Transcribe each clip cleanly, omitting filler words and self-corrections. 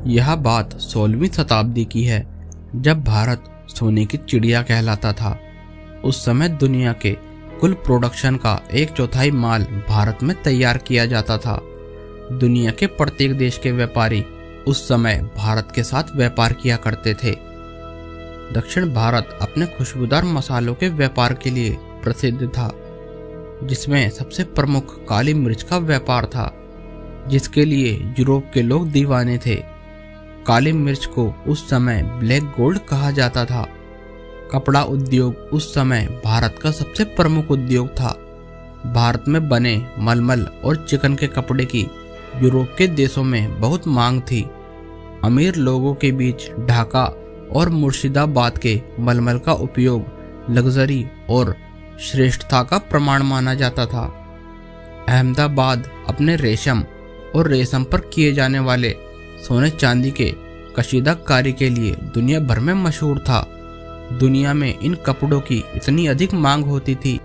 यह बात 16वीं शताब्दी की है, जब भारत सोने की चिड़िया कहलाता था। उस समय दुनिया के कुल प्रोडक्शन का 1/4 माल भारत में तैयार किया जाता था। दुनिया के प्रत्येक देश के व्यापारी उस समय भारत के साथ व्यापार किया करते थे। दक्षिण भारत अपने खुशबूदार मसालों के व्यापार के लिए प्रसिद्ध था, जिसमें सबसे प्रमुख काली मिर्च का व्यापार था, जिसके लिए यूरोप के लोग दीवाने थे। काली मिर्च को उस समय ब्लैक गोल्ड कहा जाता था। कपड़ा उद्योग उस समय भारत का सबसे प्रमुख उद्योग था। भारत में बने मलमल और चिकन के कपड़े की यूरोप के देशों में बहुत मांग थी। अमीर लोगों के बीच ढाका और मुर्शिदाबाद के मलमल का उपयोग लग्जरी और श्रेष्ठता का प्रमाण माना जाता था। अहमदाबाद अपने रेशम और रेशम पर किए जाने वाले सोने चांदी के कशीदाकारी के लिए दुनिया भर में मशहूर था। दुनिया में इन कपड़ों की इतनी अधिक मांग होती थी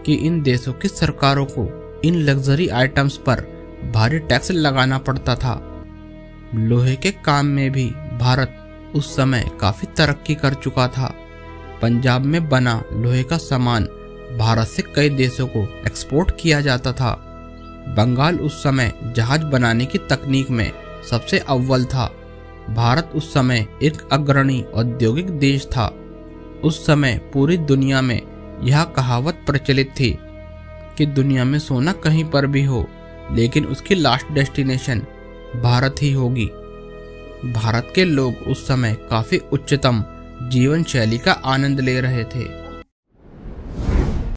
कि इन देशों की सरकारों को इन लग्जरी आइटम्स पर भारी टैक्स लगाना पड़ता था। लोहे के काम में भी भारत उस समय काफी तरक्की कर चुका था। पंजाब में बना लोहे का सामान भारत से कई देशों को एक्सपोर्ट किया जाता था। बंगाल उस समय जहाज बनाने की तकनीक में सबसे अव्वल था। भारत उस समय एक अग्रणी औद्योगिक देश था। उस समय पूरी दुनिया में यह कहावत प्रचलित थी कि दुनिया में सोना कहीं पर भी हो, लेकिन उसकी लास्ट डेस्टिनेशन भारत ही होगी। भारत के लोग उस समय काफी उच्चतम जीवन शैली का आनंद ले रहे थे।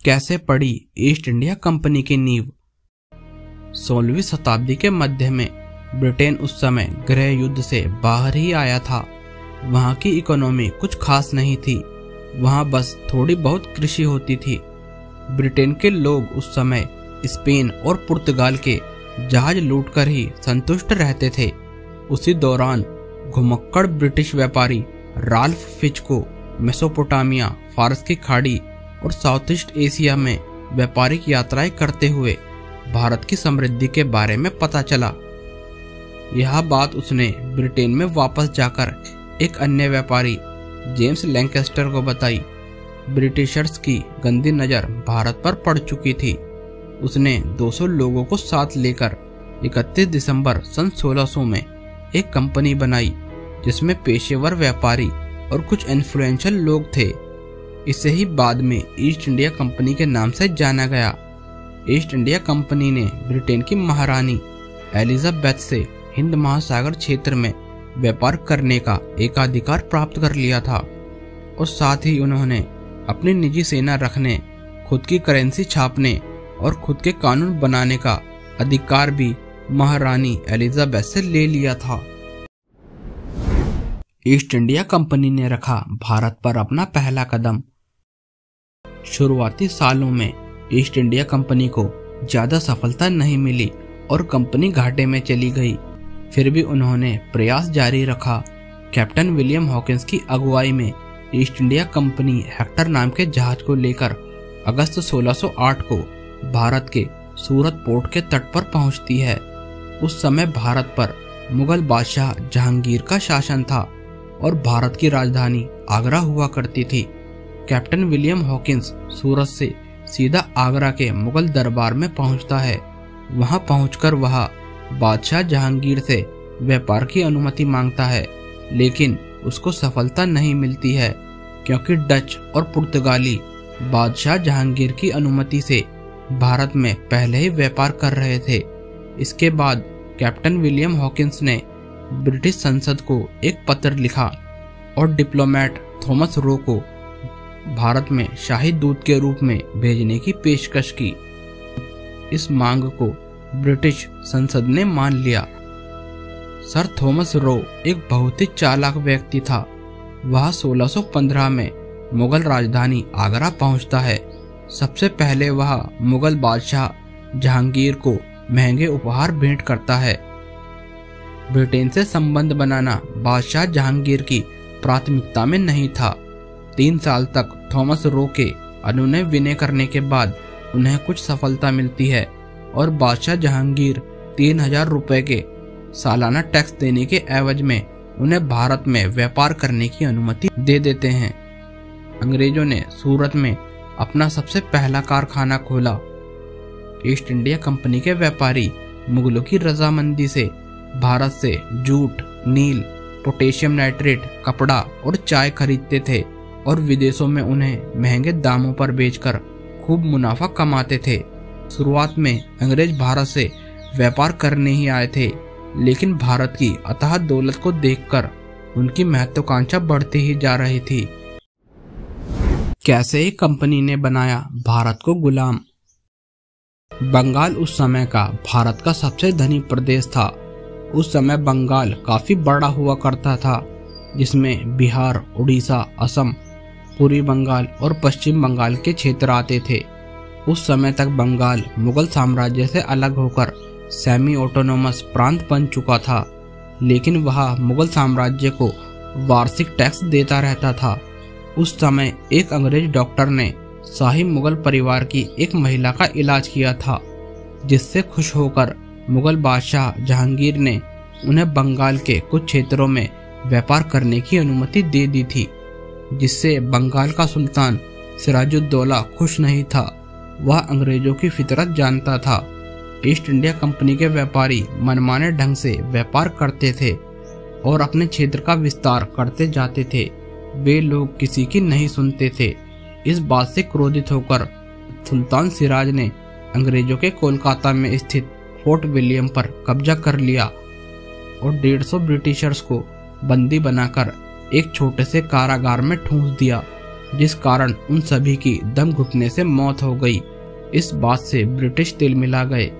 कैसे पड़ी ईस्ट इंडिया कंपनी की नींव? 16वीं शताब्दी के मध्य में ब्रिटेन उस समय गृह युद्ध से बाहर ही आया था। वहां की इकोनॉमी कुछ खास नहीं थी। वहां बस थोड़ी बहुत कृषि होती थी। ब्रिटेन के लोग उस समय स्पेन और पुर्तगाल के जहाज लूटकर ही संतुष्ट रहते थे। उसी दौरान घुमक्कड़ ब्रिटिश व्यापारी राल्फ फिच को मेसोपोटामिया, फारस की खाड़ी और साउथ ईस्ट एशिया में व्यापारिक यात्राएं करते हुए भारत की समृद्धि के बारे में पता चला। यह बात उसने ब्रिटेन में वापस जाकर एक अन्य व्यापारी जेम्स लैंकेस्टर को बताई। ब्रिटिशर्स की गंदी नज़र भारत पर पड़ चुकी थी। उसने 200 लोगों को साथ लेकर 31 दिसंबर सन 1600 में एक कंपनी बनाई, जिसमें पेशेवर व्यापारी और कुछ इन्फ्लुएंशियल लोग थे। इसे ही बाद में ईस्ट इंडिया कंपनी के नाम से जाना गया। ईस्ट इंडिया कंपनी ने ब्रिटेन की महारानी एलिजाबेथ से हिंद महासागर क्षेत्र में व्यापार करने का एकाधिकार प्राप्त कर लिया था और साथ ही उन्होंने अपनी निजी सेना रखने, खुद की करेंसी छापने और खुद के कानून बनाने का अधिकार भी महारानी एलिजाबेथ से ले लिया था। ईस्ट इंडिया कंपनी ने रखा भारत पर अपना पहला कदम। शुरुआती सालों में ईस्ट इंडिया कंपनी को ज्यादा सफलता नहीं मिली और कंपनी घाटे में चली गई। फिर भी उन्होंने प्रयास जारी रखा। कैप्टन विलियम हॉकिंस की अगुवाई में ईस्ट इंडिया कंपनी हेक्टर नाम के जहाज को लेकर अगस्त 1608 को भारत के सूरत पोर्ट के तट पर पहुंचती है। उस समय भारत पर मुगल बादशाह जहांगीर का शासन था और भारत की राजधानी आगरा हुआ करती थी। कैप्टन विलियम हॉकिंस सूरत से सीधा आगरा के मुगल दरबार में पहुंचता है। वहां पहुंचकर वह बादशाह जहांगीर से व्यापार की अनुमति मांगता है, लेकिन उसको सफलता नहीं मिलती है, क्योंकि डच और पुर्तगाली बादशाह जहांगीर की अनुमति से भारत में पहले ही व्यापार कर रहे थे। इसके बाद कैप्टन विलियम हॉकिंस ने ब्रिटिश संसद को एक पत्र लिखा और डिप्लोमेट थॉमस रो को भारत में शाही दूत के रूप में भेजने की पेशकश की। इस मांग को ब्रिटिश संसद ने मान लिया। सर थॉमस रो एक बहुत ही चालाक व्यक्ति था। वह 1615 में मुगल राजधानी आगरा पहुंचता है। सबसे पहले वह मुगल बादशाह जहांगीर को महंगे उपहार भेंट करता है। ब्रिटेन से संबंध बनाना बादशाह जहांगीर की प्राथमिकता में नहीं था। 3 साल तक थॉमस रो के अनुनय विनय करने के बाद उन्हें कुछ सफलता मिलती है और बादशाह जहांगीर 3000 रुपए के सालाना टैक्स देने के एवज में उन्हें भारत में व्यापार करने की अनुमति दे देते हैं। अंग्रेजों ने सूरत में अपना सबसे पहला कारखाना खोला। ईस्ट इंडिया कंपनी के व्यापारी मुगलों की रजामंदी से भारत से जूट, नील, पोटेशियम नाइट्रेट, कपड़ा और चाय खरीदते थे और विदेशों में उन्हें महंगे दामों पर बेचकर खूब मुनाफा कमाते थे। शुरुआत में अंग्रेज भारत से व्यापार करने ही आए थे, लेकिन भारत की अथाह दौलत को देखकर उनकी महत्वाकांक्षा बढ़ती ही जा रही थी। कैसे एक कंपनी ने बनाया भारत को गुलाम। बंगाल उस समय का भारत का सबसे धनी प्रदेश था। उस समय बंगाल काफी बड़ा हुआ करता था, जिसमें बिहार, उड़ीसा, असम, पूर्वी बंगाल और पश्चिम बंगाल के क्षेत्र आते थे। उस समय तक बंगाल मुगल साम्राज्य से अलग होकर सेमी ऑटोनोमस प्रांत बन चुका था, लेकिन वह मुगल साम्राज्य को वार्षिक टैक्स देता रहता था। उस समय एक अंग्रेज डॉक्टर ने शाही मुगल परिवार की एक महिला का इलाज किया था, जिससे खुश होकर मुगल बादशाह जहांगीर ने उन्हें बंगाल के कुछ क्षेत्रों में व्यापार करने की अनुमति दे दी थी, जिससे बंगाल का सुल्तान सिराजुद्दौला खुश नहीं था। वह अंग्रेजों की फितरत जानता था। ईस्ट इंडिया कंपनी के व्यापारी मनमाने ढंग से व्यापार करते थे और अपने क्षेत्र का विस्तार करते जाते थे। वे लोग किसी की नहीं सुनते थे। इस बात से क्रोधित होकर सुल्तान सिराज ने अंग्रेजों के कोलकाता में स्थित फोर्ट विलियम पर कब्जा कर लिया और 150 ब्रिटिशर्स को बंदी बनाकर एक छोटे से कारागार में ठूंस दिया, जिस कारण उन सभी की दम घुटने से मौत हो गई। इस बात से ब्रिटिश दिल मिला गए।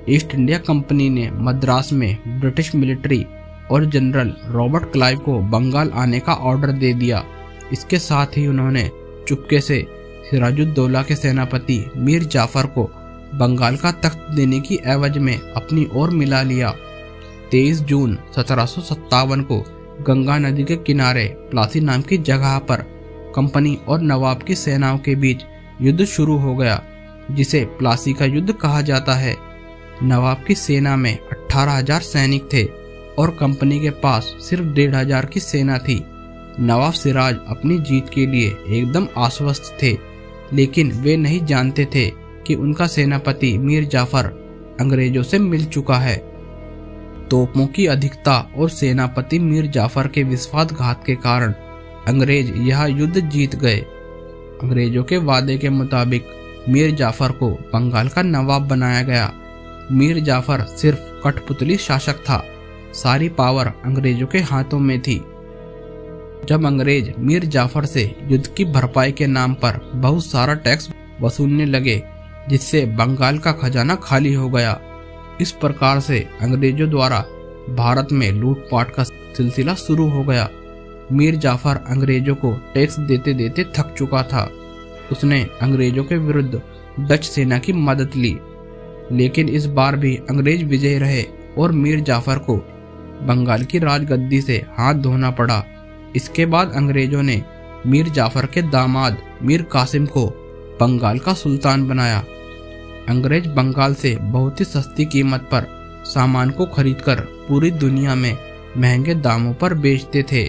ईस्ट इंडिया कंपनी ने मद्रास में ब्रिटिश मिलिट्री और जनरल रॉबर्ट क्लाइव को बंगाल आने का ऑर्डर दे दिया। इसके साथ ही उन्होंने चुपके से सिराजुद्दौला के सेनापति मीर जाफर को बंगाल का तख्त देने की एवज में अपनी ओर मिला लिया। 23 जून 1757 को गंगा नदी के किनारे प्लासी नाम की जगह पर कंपनी और नवाब की सेनाओं के बीच युद्ध शुरू हो गया, जिसे प्लासी का युद्ध कहा जाता है। नवाब की सेना में 18,000 सैनिक थे और कंपनी के पास सिर्फ 1,500 की सेना थी। नवाब सिराज अपनी जीत के लिए एकदम आश्वस्त थे, लेकिन वे नहीं जानते थे कि उनका सेनापति मीर जाफर अंग्रेजों से मिल चुका है। तोपों की अधिकता और सेनापति मीर जाफर के विश्वासघात के कारण अंग्रेज यह युद्ध जीत गए। अंग्रेजों के वादे के मुताबिक मीर जाफर को बंगाल का नवाब बनाया गया। मीर जाफर सिर्फ कठपुतली शासक था, सारी पावर अंग्रेजों के हाथों में थी। जब अंग्रेज मीर जाफर से युद्ध की भरपाई के नाम पर बहुत सारा टैक्स वसूलने लगे, जिससे बंगाल का खजाना खाली हो गया। इस प्रकार से अंग्रेजों द्वारा भारत में लूटपाट का सिलसिला शुरू हो गया। मीर जाफर अंग्रेजों को टैक्स देते देते थक चुका था। उसने अंग्रेजों के विरुद्ध डच सेना की मदद ली, लेकिन इस बार भी अंग्रेज विजयी रहे और मीर जाफर को बंगाल की राजगद्दी से हाथ धोना पड़ा। इसके बाद अंग्रेजों ने मीर जाफर के दामाद मीर कासिम को बंगाल का सुल्तान बनाया। अंग्रेज बंगाल से बहुत ही सस्ती कीमत पर सामान को खरीदकर पूरी दुनिया में महंगे दामों पर बेचते थे,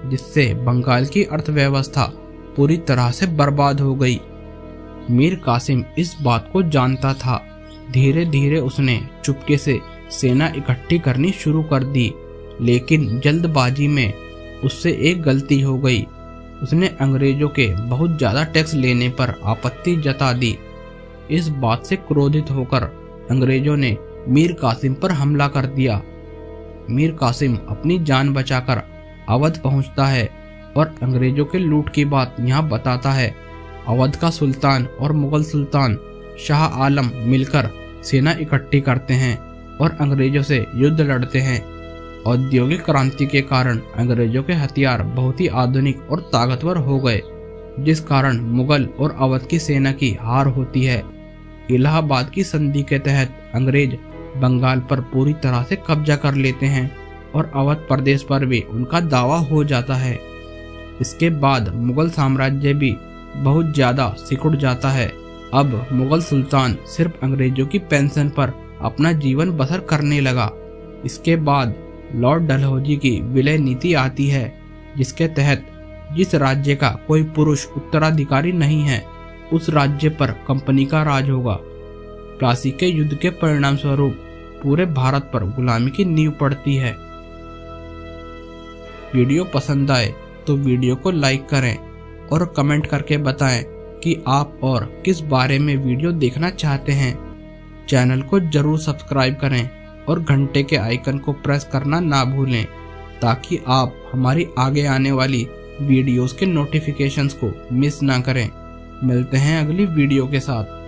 जिससे बंगाल की अर्थव्यवस्था पूरी तरह से बर्बाद हो गई। मीर कासिम इस बात को जानता था। धीरे धीरे उसने चुपके से सेना इकट्ठी करनी शुरू कर दी, लेकिन जल्दबाजी में उससे एक गलती हो गई। उसने अंग्रेजों के बहुत ज्यादा टैक्स लेने पर आपत्ति जता दी। इस बात से क्रोधित होकर अंग्रेजों ने मीर कासिम पर हमला कर दिया। मीर कासिम अपनी जान बचाकर अवध पहुंचता है और अंग्रेजों के लूट की बात यहाँ बताता है। अवध का सुल्तान और मुगल सुल्तान शाह आलम मिलकर सेना इकट्ठी करते हैं और अंग्रेजों से युद्ध लड़ते हैं। औद्योगिक क्रांति के कारण अंग्रेजों के हथियार बहुत ही आधुनिक और ताकतवर हो गए, जिस कारण मुगल और अवध की सेना की हार होती है। इलाहाबाद की संधि के तहत अंग्रेज बंगाल पर पूरी तरह से कब्जा कर लेते हैं और अवध प्रदेश पर भी उनका दावा हो जाता है। इसके बाद मुगल साम्राज्य भी बहुत ज्यादा सिकुड़ जाता है। अब मुगल सुल्तान सिर्फ अंग्रेजों की पेंशन पर अपना जीवन बसर करने लगा। इसके बाद लॉर्ड डलहौजी की विलय नीति आती है, जिसके तहत जिस राज्य का कोई पुरुष उत्तराधिकारी नहीं है उस राज्य पर कंपनी का राज होगा। प्लासी के युद्ध के परिणाम स्वरूप पूरे भारत पर गुलामी की नींव पड़ती है। वीडियो पसंद आए तो वीडियो को लाइक करें और कमेंट करके बताएं कि आप और किस बारे में वीडियो देखना चाहते हैं। चैनल को जरूर सब्सक्राइब करें और घंटे के आइकन को प्रेस करना ना भूलें, ताकि आप हमारी आगे आने वाली वीडियोस के नोटिफिकेशंस को मिस ना करें। मिलते हैं अगली वीडियो के साथ।